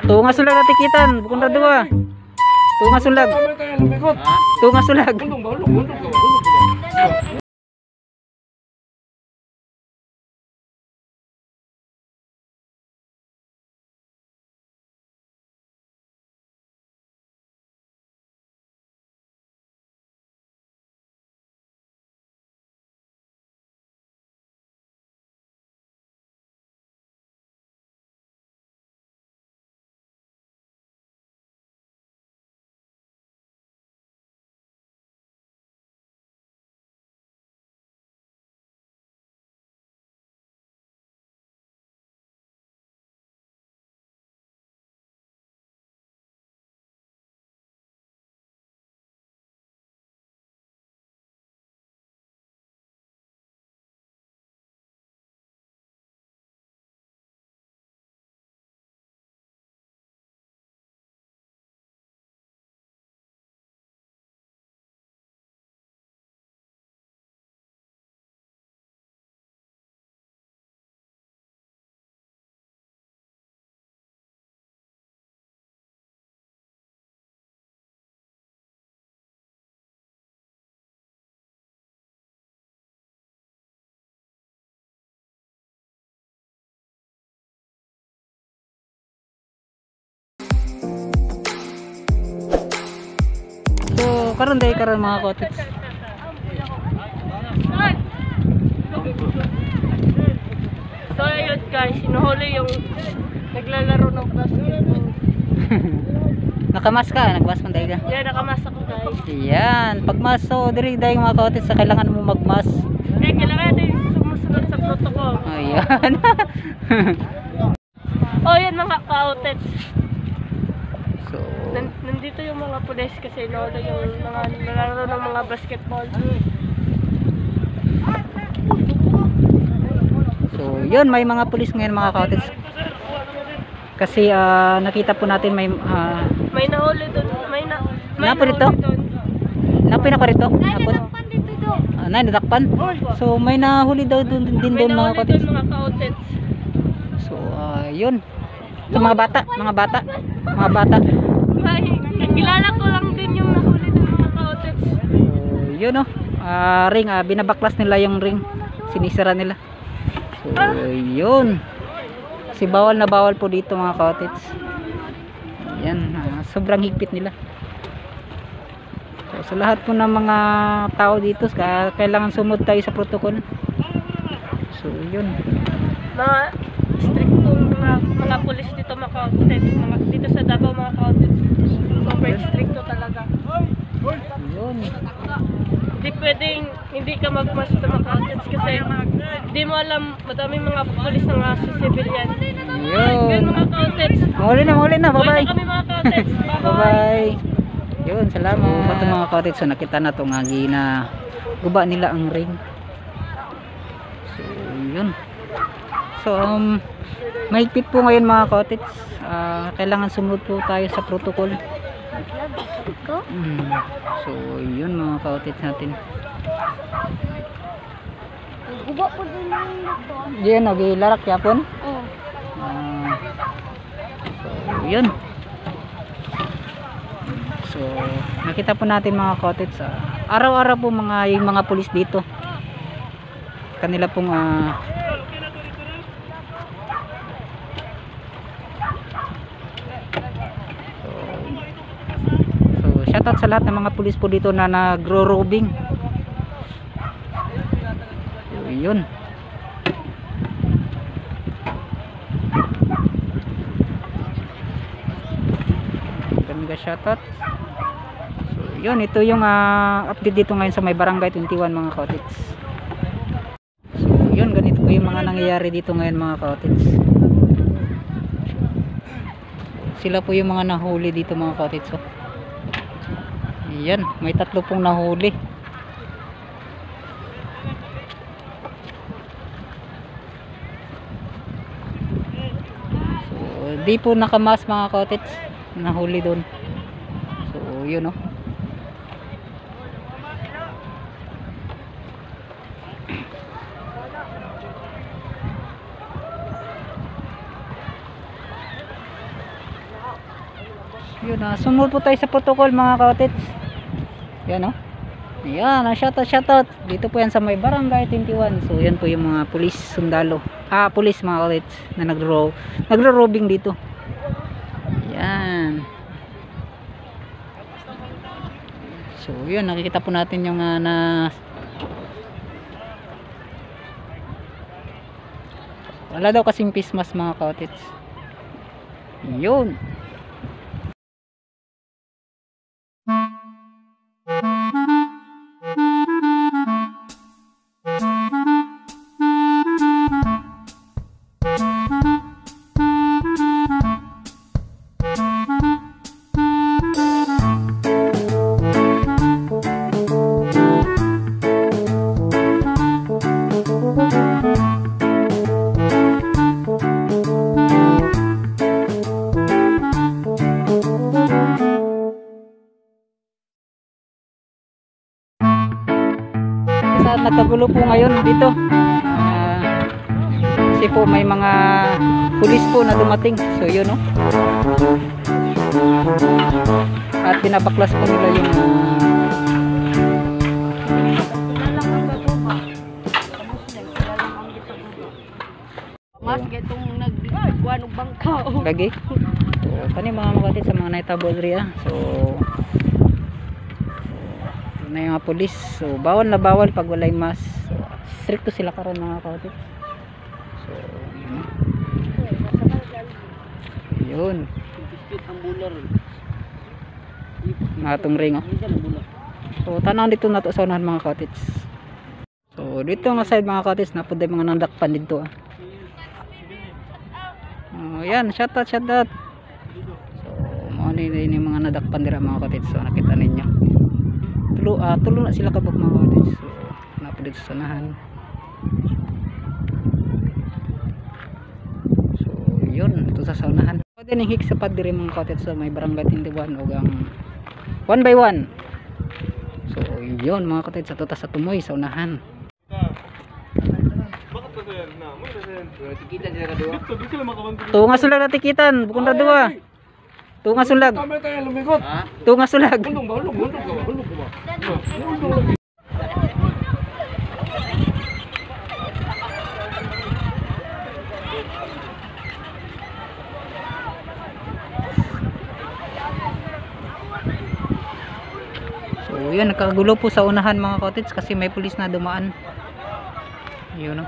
Tunga sulag na tikitan, bukon ra duwa. Tunga sulag. Tunga sulag. So karon day karon mga kotiks. So ayun guys, sinuhuli yung naglalaro ng basketball. Nakamas ka, nagmas man day ka. Yeah, nakamas ako guys. Yan, pagmas so diri day mga kotiks sa kailangan mo magmas. Eh, kailangan din sumusunod sa protocol. Ayan. Oh, yan mga ka-outets. So Nandito yung mga pulis kasi inuhuli yung mga naglalaro ng mga basketball. So yun, may mga pulis ngayon mga kotiks. Kasi nakita po natin may May nahuli doon. May Napa dito? nahuli doon. napin ako rito. Napon. Nadakpan dito doon. Nadakpan. So may nahuli daw din May doon mga nahuli kotiks. doon mga ka-outets. So yun. So mga bata. May kilala ko lang din yung nahuli doon mga ka-outets. So yun ring, binabaklas nila yung ring. Sinisira nila. So yun. Kasi bawal na bawal po dito mga ka-outets. Yan, sobrang higpit nila. So, sa lahat po ng mga tao dito, kailangan sumunod tayo sa protocol. So yun. Mga stricto mga pulis dito mga ka-outets. Dito sa Davao mga ka-outets. Super stricto talaga. Yun. Hindi pwedeng hindi ka magmas sa mga ka-outets kasi hindi mo alam, madaming mga pulis na nga sa civilian. Yun. Yun mga ka-outets. Mahuli na. Bye Bye-bye. na kami mga ka-outets. Bye-bye. Yun, salamat. So, ito mga ka-outets, so nakita na itong guba nila ang ring. So, yun. So, mahigpit po ngayon mga ka-outets. Kailangan sumunod po tayo sa protocol. So, yun mga ka-outets natin. Guba po din yung ito. Diyan, nagilarak yapon. Oo. So, yun. So, nakita po natin mga ka-outets, araw-araw po yung mga pulis dito. Kanila pong so shoutout sa lahat ng mga pulis po dito na nagro-robing. So, yun. Shoutout. So yun, ito yung update dito ngayon sa may barangay 21 mga ka-outets. So yun, ganito po yung mga nangyayari dito ngayon mga ka-outets. Sila po yung mga nahuli dito mga ka-outets. So, yan, may 3 pong nahuli. So di po nakamas mga ka-outets, nahuli doon. So yun Yun, sumunod po tayo sa protocol mga kaotits. Yan, ayan, shoutout. Dito po yan sa may barangay 21. So yan po yung mga pulis sundalo, pulis mga kaotits na nagro-robing dito. Yan. So yun, nakikita po natin yung wala daw kasing face mask mga kaotits. Yun. Nagkagulo po ngayon dito kasi po may mga pulis po na dumating. So yun, at binabaklas po nila yung mas getong nagkuan og bangka lagi. So kani mga makatid sa mga naitabo diri. So na yung mga pulis. So bawal na bawal pag walay mask. So stricto sila karon mga kapatid. So yun. Natong ring. So tanang dito nato sa unahan mga kapatid. So dito nga side mga kapatid na pud mga nandakpan dito. Yan, shoutout. So mao ni mga nadakpan dira mga kapatid. So nakita ninyo. Tulo na sila kabog mga kapatid. So napud sa sanahan. So yun, ito sa saunahan. Pwede ning hik sa pad diri mga kapatid sa may barangay 21 ug ang 1 by 1. So yun mga kapatid sa tuta sa tumoy sa unahan. Tunga sulag na tikitan, bukod na dua. Tunga sulag. Tunga sulag. So yun, nagkagulo po sa unahan mga cottage kasi may pulis na dumaan. Yun,